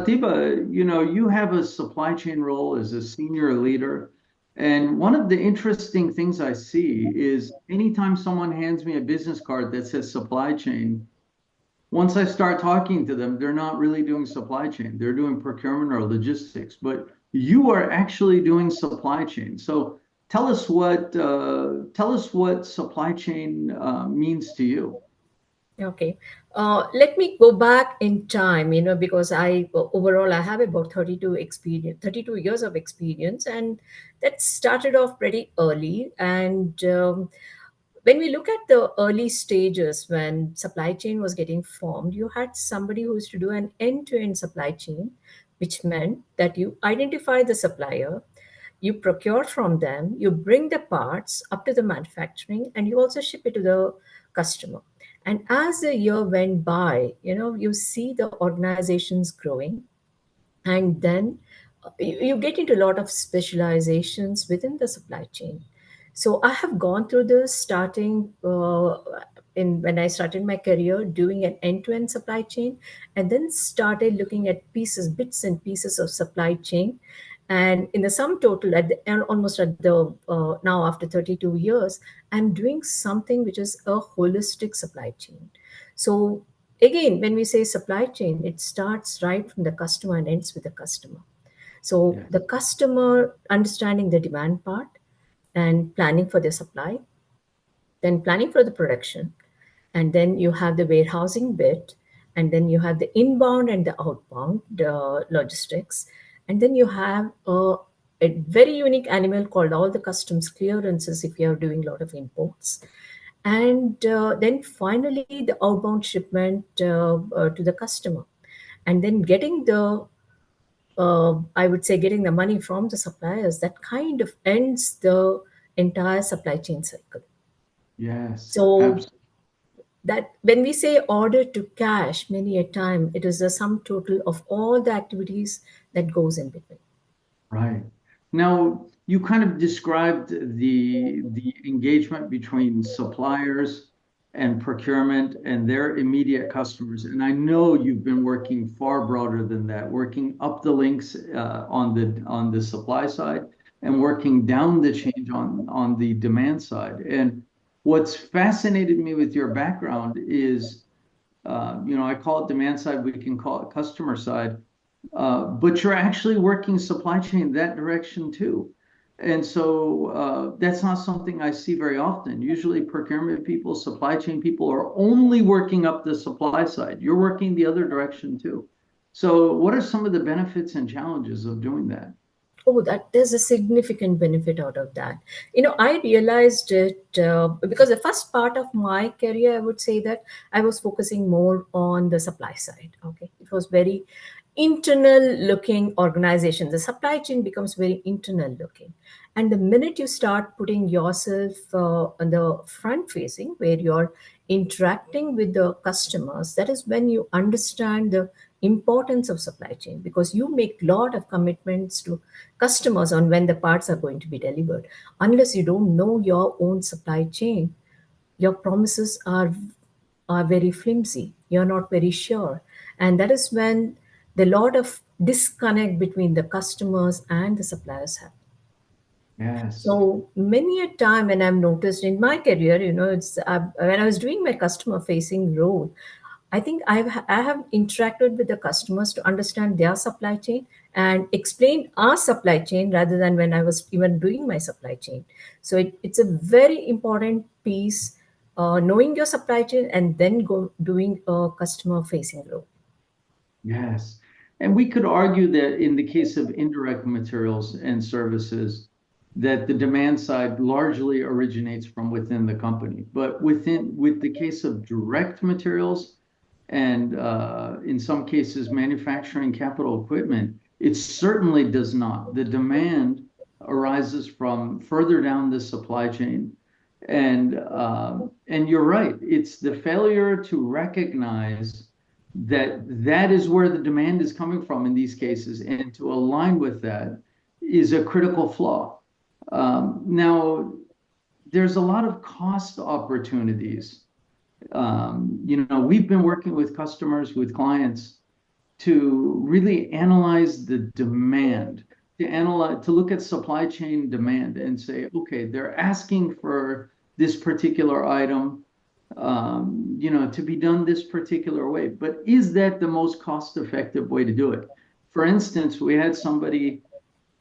Pratibha, you have a supply chain role as a senior leader. And one of the interesting things I see is anytime someone hands me a business card that says supply chain, once I start talking to them, they're not really doing supply chain. They're doing procurement or logistics, but you are actually doing supply chain. So tell us what supply chain means to you. Okay. Let me go back in time, because overall I have about 32 years of experience, and that started off pretty early. And when we look at the early stages when supply chain was getting formed, you had somebody who used to do an end-to-end supply chain, which meant that you identify the supplier, you procure from them, you bring the parts up to the manufacturing, and you also ship it to the customer. And as the year went by, you see the organizations growing, and then you get into a lot of specializations within the supply chain. So I have gone through this starting in when I started my career doing an end-to-end supply chain, and then started looking at bits and pieces of supply chain. And in the sum total, almost at the now after 32 years, I'm doing something which is a holistic supply chain. So again, when we say supply chain, it starts right from the customer and ends with the customer. So Yeah. the customer understanding the demand part and planning for the supply, then planning for the production, and then you have the warehousing bit, and then you have the inbound and the outbound logistics, and then you have a very unique animal called all the customs clearances if you are doing a lot of imports, and then finally the outbound shipment to the customer, and then getting the I would say getting the money from the suppliers. That kind of ends the entire supply chain cycle. Yes, So absolutely. that when we say order to cash, many a time it is the sum total of all the activities that goes in between. Right. Now, you kind of described the engagement between suppliers and procurement and their immediate customers. And I know you've been working far broader than that, working up the links on the supply side and working down the change on the demand side. And what's fascinated me with your background is, I call it demand side, we can call it customer side, but you're actually working supply chain that direction too. And so that's not something I see very often. Usually, procurement people, supply chain people are only working up the supply side. You're working the other direction too. So, what are some of the benefits and challenges of doing that? Oh, that there's a significant benefit out of that. I realized it because the first part of my career, I would say that I was focusing more on the supply side. Okay, it was very internal looking organization. The supply chain becomes very internal looking, and the minute you start putting yourself on the front facing, where you're interacting with the customers, that is when you understand the importance of supply chain, because you make a lot of commitments to customers on when the parts are going to be delivered. Unless you don't know your own supply chain, your promises are very flimsy. You're not very sure. And that is when the lot of disconnect between the customers and the suppliers happen. Yes. So many a time when I've noticed in my career, it's when I was doing my customer facing role, I think I have interacted with the customers to understand their supply chain and explain our supply chain rather than when I was even doing my supply chain. So it's a very important piece, knowing your supply chain and then go doing a customer facing role. Yes. And we could argue that in the case of indirect materials and services, that the demand side largely originates from within the company. But with the case of direct materials and in some cases manufacturing capital equipment, it certainly does not. The demand arises from further down the supply chain. And you're right, it's the failure to recognize that is where the demand is coming from in these cases, and to align with that is a critical flaw. Now, there's a lot of cost opportunities. We've been working with customers, with clients to really analyze the demand, to look at supply chain demand and say, okay, they're asking for this particular item, to be done this particular way. But is that the most cost-effective way to do it? For instance, we had somebody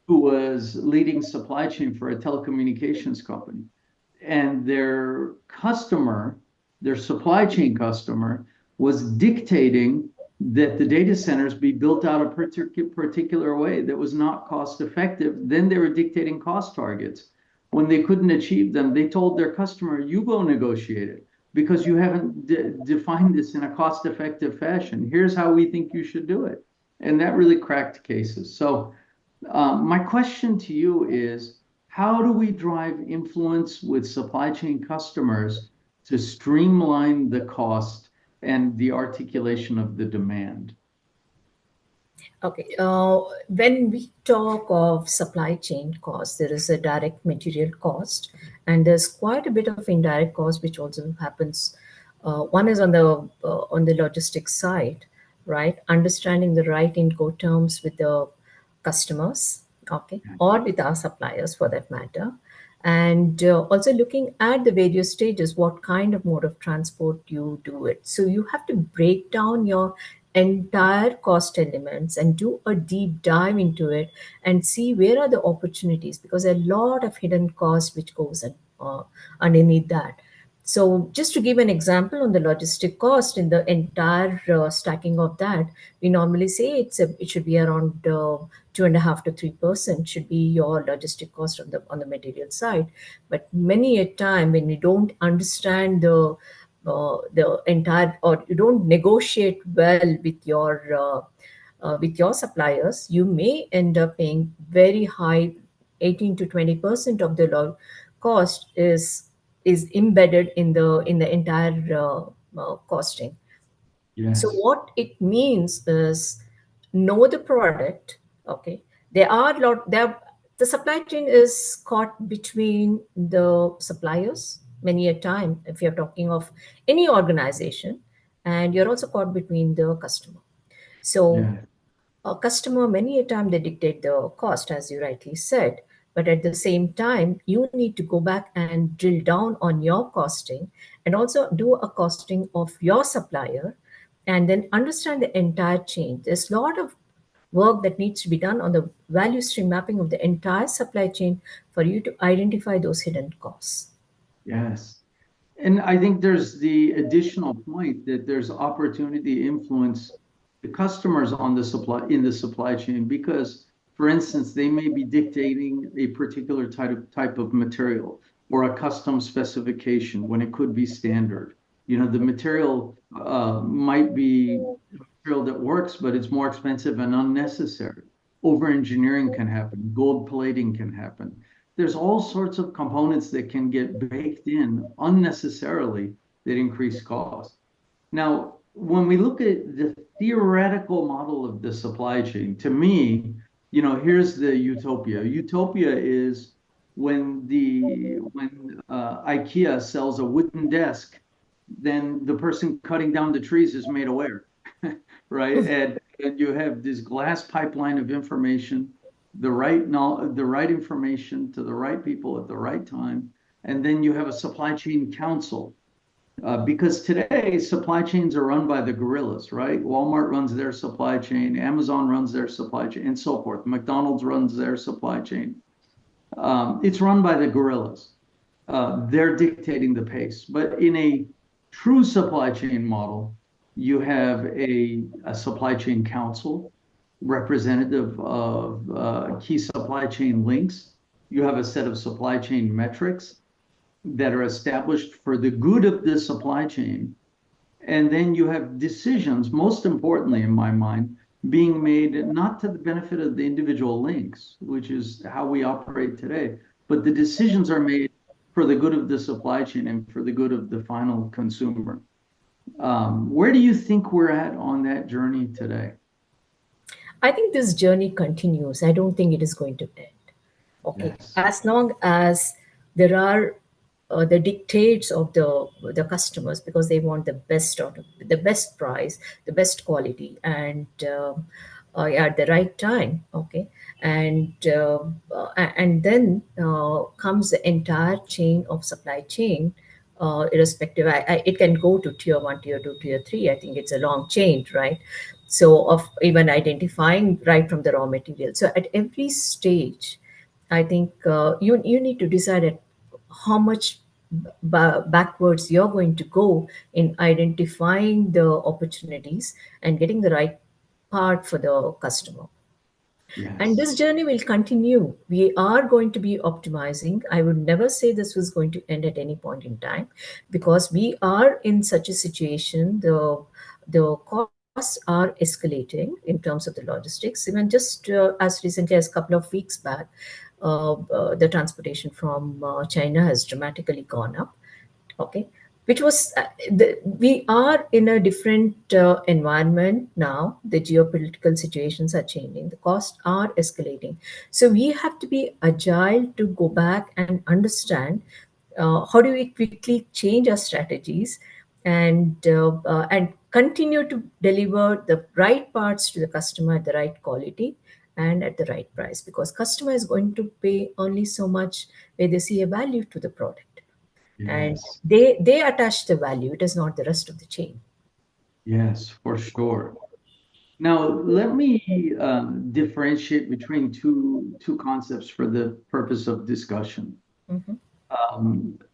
who was leading supply chain for a telecommunications company, and their supply chain customer, was dictating that the data centers be built out a particular way that was not cost effective. Then they were dictating cost targets. When they couldn't achieve them, they told their customer, you go negotiate it because you haven't defined this in a cost effective fashion. Here's how we think you should do it. And that really cracked cases. So my question to you is, how do we drive influence with supply chain customers to streamline the cost and the articulation of the demand? Okay. When we talk of supply chain cost, there is a direct material cost, and there's quite a bit of indirect cost, which also happens. One is on the logistics side, right? Understanding the right Incoterms with the customers, okay, or with our suppliers for that matter, and also looking at the various stages, what kind of mode of transport you do it. So you have to break down your entire cost elements and do a deep dive into it and see where are the opportunities, because there are a lot of hidden costs which goes underneath that. So just to give an example on the logistic cost in the entire stacking of that, we normally say it should be around 2.5 to 3% should be your logistic cost on the material side. But many a time when you don't understand the entire, or you don't negotiate well with your suppliers, you may end up paying very high, 18 to 20% of the cost is embedded in the entire costing. So Yes. what it means is, know the product. Okay, there are the supply chain is caught between the suppliers many a time if you're talking of any organization, and you're also caught between the customer. So Yeah. a customer, many a time they dictate the cost, as you rightly said, but at the same time you need to go back and drill down on your costing and also do a costing of your supplier, and then understand the entire chain. There's a lot of work that needs to be done on the value stream mapping of the entire supply chain for you to identify those hidden costs. Yes. And I think there's the additional point that there's opportunity to influence the customers on the supply chain, because, for instance, they may be dictating a particular type of material or a custom specification when it could be standard. The material might be material that works, but it's more expensive and unnecessary. Over engineering can happen. Gold plating can happen. There's all sorts of components that can get baked in unnecessarily that increase cost. Now, when we look at the theoretical model of the supply chain, to me, here's the utopia. Utopia is when IKEA sells a wooden desk, then the person cutting down the trees is made aware, right? And you have this glass pipeline of information, the right information to the right people at the right time, and then you have a supply chain council. Because today supply chains are run by the gorillas, right? Walmart runs their supply chain, Amazon runs their supply chain, and so forth. McDonald's runs their supply chain. It's run by the gorillas. They're dictating the pace. But in a true supply chain model, you have a supply chain council, representative of key supply chain links. You have a set of supply chain metrics that are established for the good of the supply chain. And then you have decisions, most importantly, in my mind, being made not to the benefit of the individual links, which is how we operate today, but the decisions are made for the good of the supply chain and for the good of the final consumer. Where do you think we're at on that journey today? I think this journey continues. I don't think it is going to end. Okay. Yes. As long as there are the dictates of the customers, because they want the best out of the best price, the best quality, and at the right time. Okay, and then comes the entire chain of supply chain, irrespective. It can go to tier one, tier two, tier three. I think it's a long chain, right? So of even identifying right from the raw material. So at every stage, I think you need to decide at how much backwards you're going to go in identifying the opportunities and getting the right part for the customer. And Yes. this journey will continue. We are going to be optimizing. I would never say this was going to end at any point in time, because we are in such a situation. The costs are escalating in terms of the logistics. Even just as recently as a couple of weeks back, the transportation from China has dramatically gone up. Okay, which was we are in a different environment now. The geopolitical situations are changing, the costs are escalating, so we have to be agile to go back and understand how do we quickly change our strategies and continue to deliver the right parts to the customer at the right quality and at the right price, because customer is going to pay only so much where they see a value to the product, and Yes. they attach the value. It is not the rest of the chain. Yes, for sure. Now, let me differentiate between two concepts for the purpose of discussion. Mhm.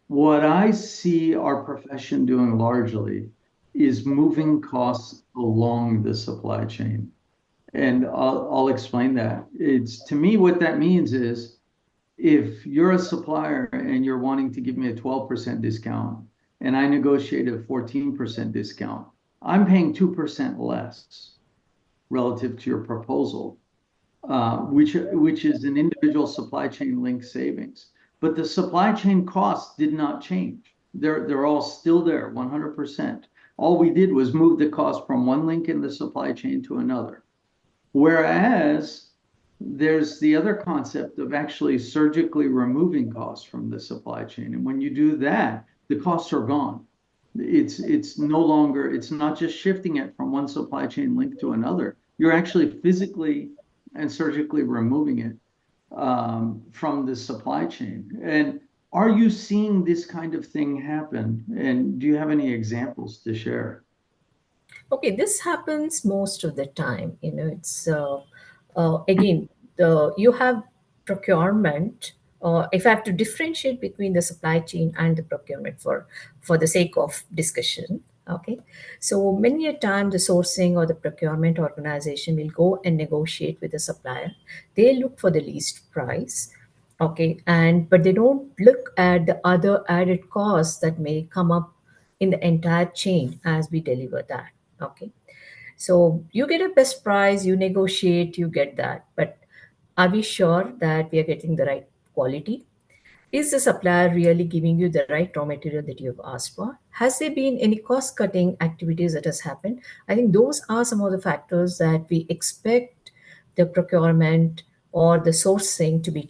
What I see our profession doing largely is moving costs along the supply chain. And I'll explain that. It's to me, what that means is if you're a supplier and you're wanting to give me a 12% discount and I negotiate a 14% discount, I'm paying 2% less relative to your proposal, which is an individual supply chain link savings. But the supply chain costs did not change. They're all still there, 100%. All we did was move the cost from one link in the supply chain to another. Whereas there's the other concept of actually surgically removing costs from the supply chain. And when you do that, the costs are gone. It's no longer, it's not just shifting it from one supply chain link to another. You're actually physically and surgically removing it from the supply chain. And are you seeing this kind of thing happen? And do you have any examples to share? Okay, this happens most of the time. It's again, you have procurement. If I have to differentiate between the supply chain and the procurement for the sake of discussion, okay. So many a time the sourcing or the procurement organization will go and negotiate with the supplier. They look for the least price, okay, and but they don't look at the other added costs that may come up in the entire chain as we deliver that. Okay, so you get a best price, you negotiate, you get that, but are we sure that we are getting the right quality? Is the supplier really giving you the right raw material that you have asked for? Has there been any cost cutting activities that has happened? I think those are some of the factors that we expect the procurement or the sourcing to be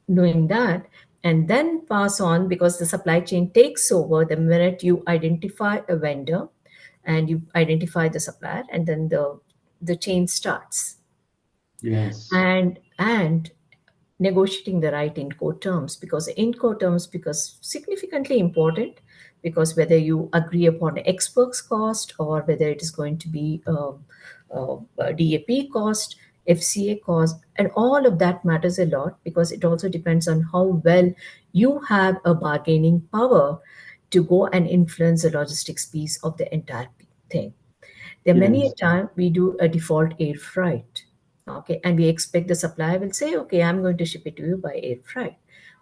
doing that, and then pass on, because the supply chain takes over the minute you identify a vendor and you identify the supplier, and then the chain starts. Yes. And negotiating the right Incoterms, because Incoterms because significantly important, because whether you agree upon X works cost or whether it is going to be a DAP cost, FCA cost, and all of that matters a lot, because it also depends on how well you have a bargaining power to go and influence the logistics piece of the entire thing. There are many a Yes. time we do a default air freight, okay, and we expect the supplier will say, okay, I'm going to ship it to you by air freight.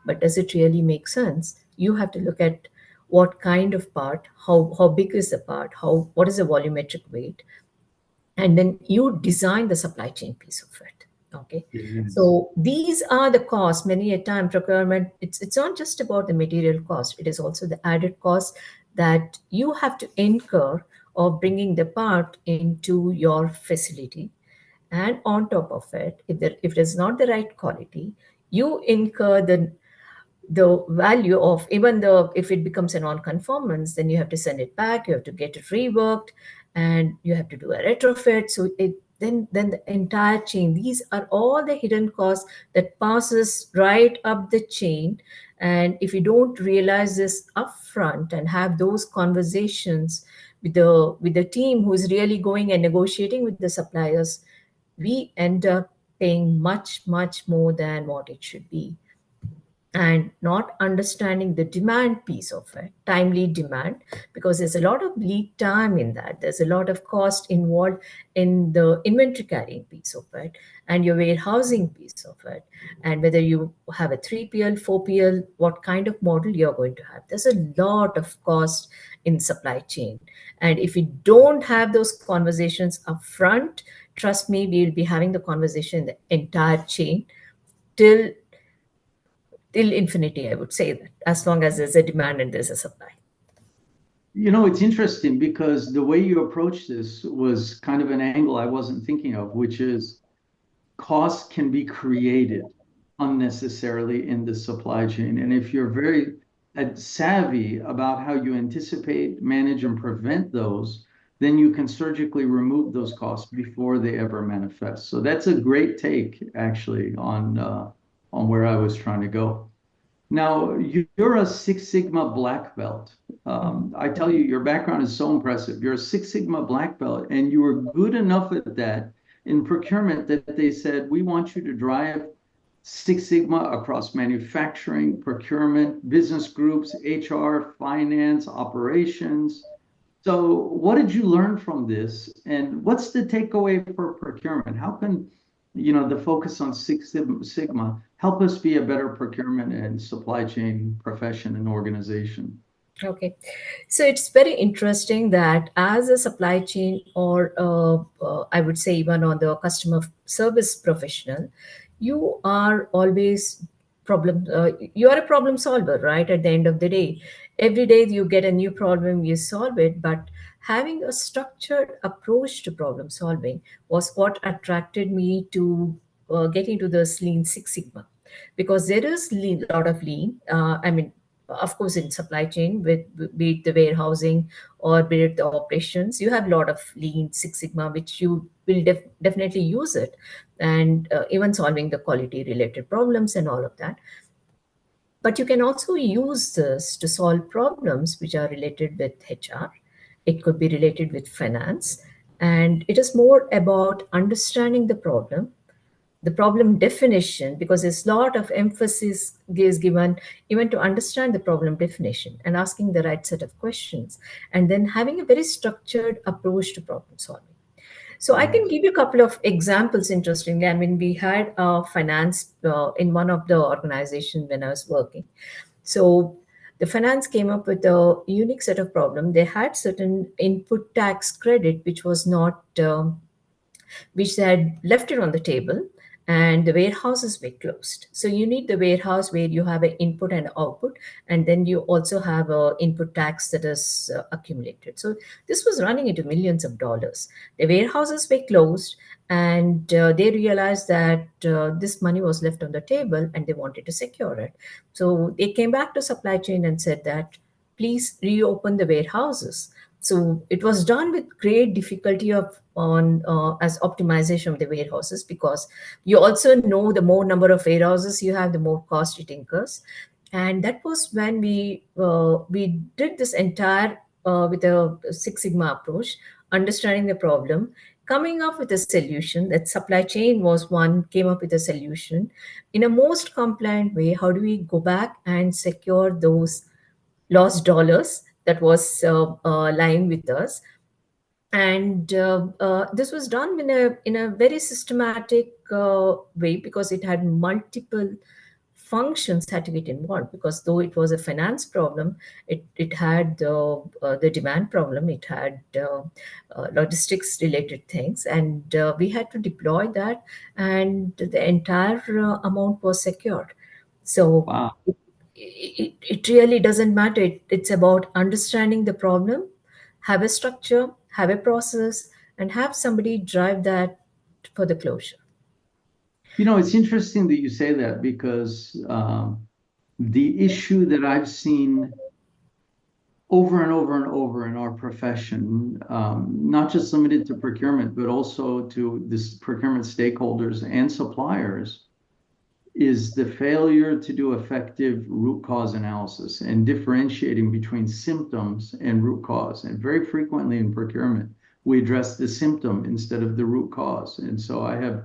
But does it really make sense? You have to look at what kind of part, how big is the part, what is the volumetric weight, and then you design the supply chain piece of it. Okay, Yes. so these are the costs. Many a time procurement, it's not just about the material cost, it is also the added cost that you have to incur of bringing the part into your facility. And on top of it, if it is not the right quality, you incur the value of, even though if it becomes a non-conformance, then you have to send it back, you have to get it reworked, and you have to do a retrofit. So it then the entire chain, these are all the hidden costs that passes right up the chain. And if you don't realize this upfront and have those conversations with the team who is really going and negotiating with the suppliers, we end up paying much more than what it should be. And not understanding the demand piece of it, timely demand, because there's a lot of lead time in that. There's a lot of cost involved in the inventory carrying piece of it and your warehousing piece of it. And whether you have a 3PL, 4PL, what kind of model you're going to have. There's a lot of cost in supply chain. And if we don't have those conversations upfront, trust me, we'll be having the conversation in the entire chain till infinity, I would say that, as long as there's a demand and there's a supply. It's interesting because the way you approach this was kind of an angle I wasn't thinking of, which is costs can be created unnecessarily in the supply chain. And if you're very savvy about how you anticipate, manage, and prevent those, then you can surgically remove those costs before they ever manifest. So that's a great take, actually, on where I was trying to go. Now, you're a Six Sigma black belt. I tell you, your background is so impressive. You're a Six Sigma black belt, and you were good enough at that in procurement that they said, we want you to drive Six Sigma across manufacturing, procurement, business groups, HR, finance, operations. So what did you learn from this? And what's the takeaway for procurement? How can, the focus on Six Sigma help us be a better procurement and supply chain profession and organization? Okay, so it's very interesting that as a supply chain, or I would say even on the customer service professional, you are always you are a problem solver, right? At the end of the day, every day you get a new problem, you solve it. But having a structured approach to problem solving was what attracted me to get into this Lean Six Sigma, because there is a lot of lean. I mean, of course, in supply chain, with be it the warehousing or be it the operations, you have a lot of Lean Six Sigma, which you will definitely use it, and even solving the quality related problems and all of that. But you can also use this to solve problems which are related with HR. It could be related with finance, and it is more about understanding the problem definition, because there's a lot of emphasis is given even to understand the problem definition and asking the right set of questions, and then having a very structured approach to problem solving. So I can Right. give you a couple of examples. Interestingly, I mean, we had finance in one of the organizations when I was working. So the finance came up with a unique set of problem. They had certain input tax credit which was not which they had left it on the table, and the warehouses were closed. So you need the warehouse where you have an input and output, and then you also have a input tax that is accumulated. So this was running into millions of dollars. The warehouses were closed, and they realized that this money was left on the table and they wanted to secure it. So they came back to supply chain and said that please reopen the warehouses. So it was done with great difficulty of on as optimization of the warehouses, because you also know the more number of warehouses you have, the more cost it incurs. And that was when we did this entire with a Six Sigma approach, understanding the problem, coming up with a solution. That supply chain was one, came up with a solution in a most compliant way. How do we go back and secure those lost dollars that was lying with us? And this was done in a very systematic way, because it had multiple functions had to get involved, because though it was a finance problem, it had the demand problem, it had logistics related things, and we had to deploy that, and the entire amount was secured. So Wow. it really doesn't matter. It's about understanding the problem, have a structure, have a process, and have somebody drive that for the closure. It's interesting that you say that because The issue that I've seen over and over and over in our profession, not just limited to procurement, but also to this procurement stakeholders and suppliers, is the failure to do effective root cause analysis and differentiating between symptoms and root cause. And very frequently in procurement, we address the symptom instead of the root cause. And so I have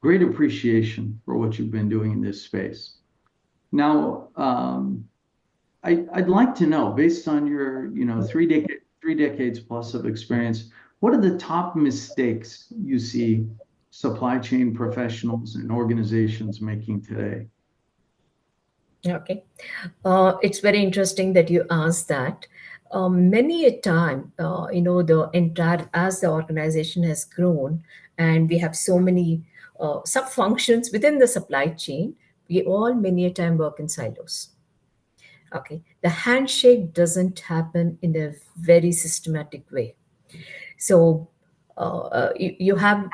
great appreciation for what you've been doing in this space. Now, I'd like to know, based on your, three decades plus of experience, what are the top mistakes you see supply chain professionals and organizations making today? Okay. It's very interesting that you asked that. Many a time, the entire, as the organization has grown and we have so many sub functions within the supply chain, we all many a time work in silos. Okay. The handshake doesn't happen in a very systematic way. So you have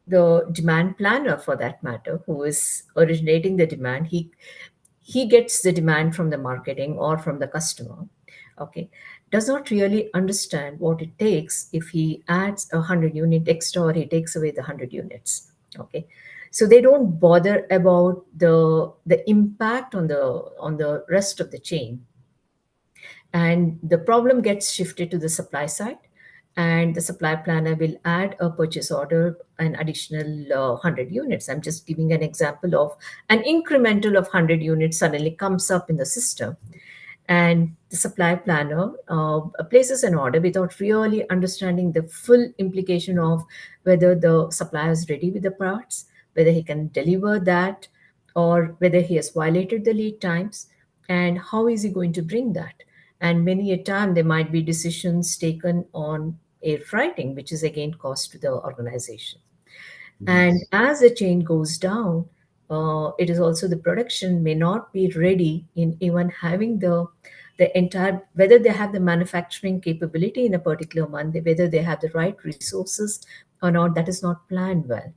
the demand planner for that matter who is originating the demand. He gets the demand from the marketing or from the customer. Okay, does not really understand what it takes if he adds 100 unit extra or he takes away the 100 units. Okay, so they don't bother about the impact on the rest of the chain, and the problem gets shifted to the supply side, and the supply planner will add a purchase order an additional 100 units. I'm just giving an example of an incremental of 100 units suddenly comes up in the system, and the supply planner places an order without really understanding the full implication of whether the supplier is ready with the parts, whether he can deliver that, or whether he has violated the lead times, and how is he going to bring that. And many a time there might be decisions taken on air freighting, which is again cost to the organization. And Yes, as the chain goes down, it is also the production may not be ready in even having the entire, whether they have the manufacturing capability in a particular month, whether they have the right resources or not, that is not planned well.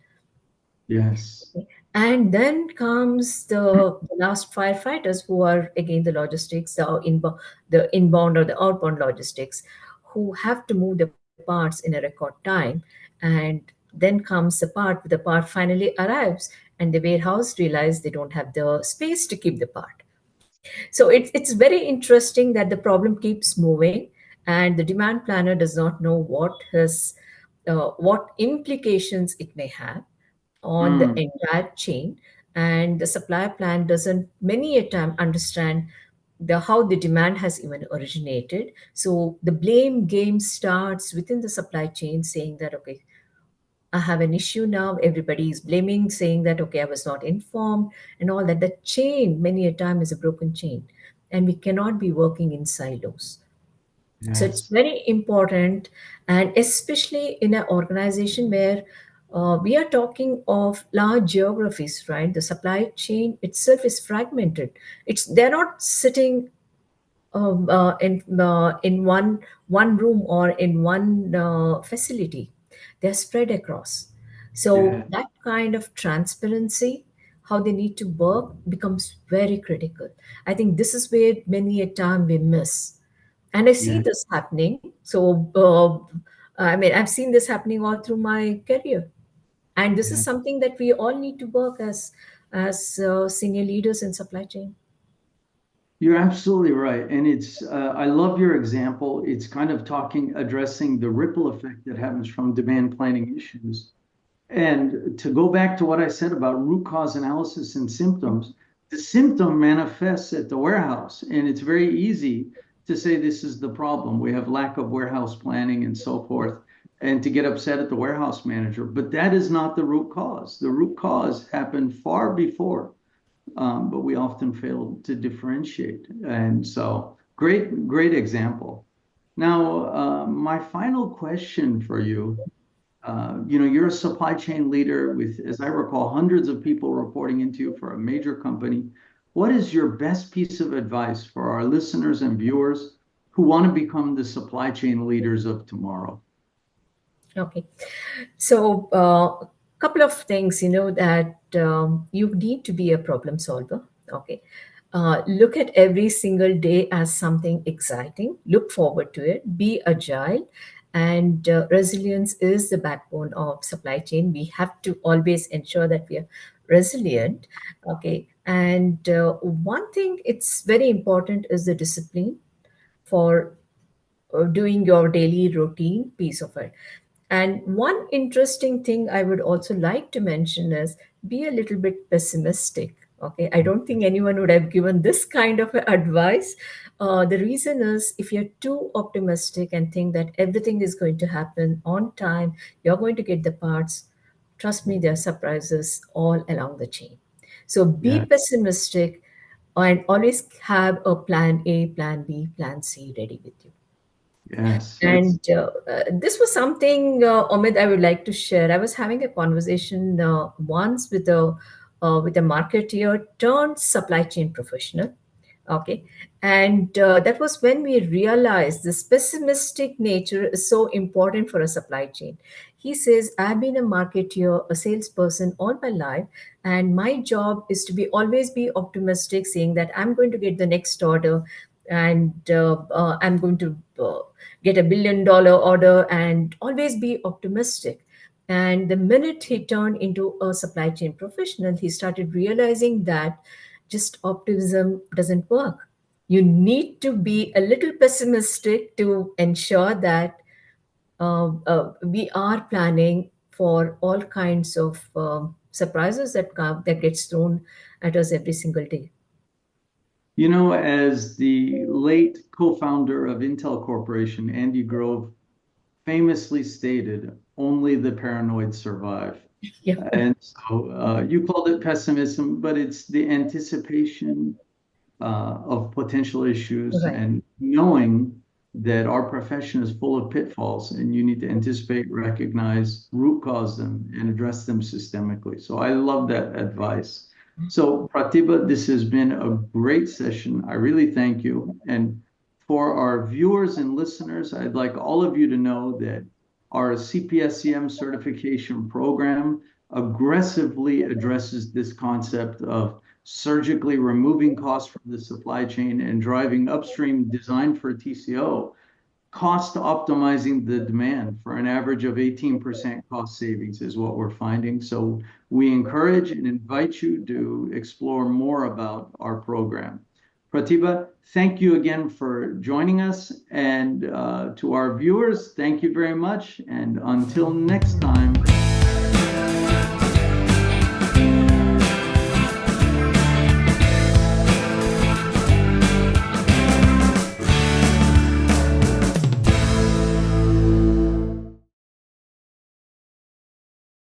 yes, And then comes the last firefighters who are again the logistics, the inbound or the outbound logistics, who have to move the parts in a record time. And then comes the part finally arrives, and the warehouse realize they don't have the space to keep the part. So it's very interesting that the problem keeps moving, and the demand planner does not know what implications it may have on the mm, entire chain, and the supply plan doesn't many a time understand the how the demand has even originated. So the blame game starts within the supply chain, saying that okay, I have an issue now. Everybody is blaming, saying that, okay, I was not informed and all that. The chain, many a time, is a broken chain, and we cannot be working in silos. So it's yes, very important, and especially in an organization where we are talking of large geographies, right? The supply chain itself is fragmented. They're not sitting in one room or in one facility. They're spread across. So yeah, that kind of transparency, how they need to work, becomes very critical. I think this is where many a time we miss, and I see yeah, this happening. So I mean, I've seen this happening all through my career, and this is yeah. something that we all need to work as senior leaders in supply chain. You're absolutely right. And I love your example. It's kind of addressing the ripple effect that happens from demand planning issues. And to go back to what I said about root cause analysis and symptoms, the symptom manifests at the warehouse. And it's very easy to say this is the problem. We have lack of warehouse planning and so forth, and to get upset at the warehouse manager. But that is not the root cause. The root cause happened far before, but we often fail to differentiate. And so, great example. Now, my final question for you, you're a supply chain leader with, as I recall, hundreds of people reporting into you for a major company. What is your best piece of advice for our listeners and viewers who want to become the supply chain leaders of tomorrow? Okay. So, couple of things, that you need to be a problem solver. Okay. Look at every single day as something exciting. Look forward to it. Be agile. And resilience is the backbone of supply chain. We have to always ensure that we are resilient. Okay. And one thing it's very important is the discipline for doing your daily routine piece of it. And one interesting thing I would also like to mention is be a little bit pessimistic. Okay, I don't think anyone would have given this kind of advice. The reason is if you're too optimistic and think that everything is going to happen on time, you're going to get the parts. Trust me, there are surprises all along the chain. So be Yeah. pessimistic and always have a plan A, plan B, plan C ready with you. Yes. And this was something, Omid, I would like to share. I was having a conversation once with a marketeer turned supply chain professional. Okay, and that was when we realized this pessimistic nature is so important for a supply chain. He says, "I've been a marketeer, a salesperson all my life, and my job is to be always be optimistic, saying that I'm going to get the next order, and I'm going to." Get $1 billion order and always be optimistic. And the minute he turned into a supply chain professional, he started realizing that just optimism doesn't work. You need to be a little pessimistic to ensure that we are planning for all kinds of surprises that come, that gets thrown at us every single day. As the late co-founder of Intel Corporation, Andy Grove, famously stated, only the paranoid survive. Yeah, And so you called it pessimism, but it's the anticipation of potential issues right. and knowing that our profession is full of pitfalls and you need to anticipate, recognize, root cause them, and address them systemically. So I love that advice. So Pratibha, this has been a great session. I really thank you. And for our viewers and listeners, I'd like all of you to know that our CPSCM certification program aggressively addresses this concept of surgically removing costs from the supply chain and driving upstream design for TCO, cost optimizing the demand for an average of 18% cost savings is what we're finding. So we encourage and invite you to explore more about our program. Pratibha, thank you again for joining us. And to our viewers, thank you very much. And until next time.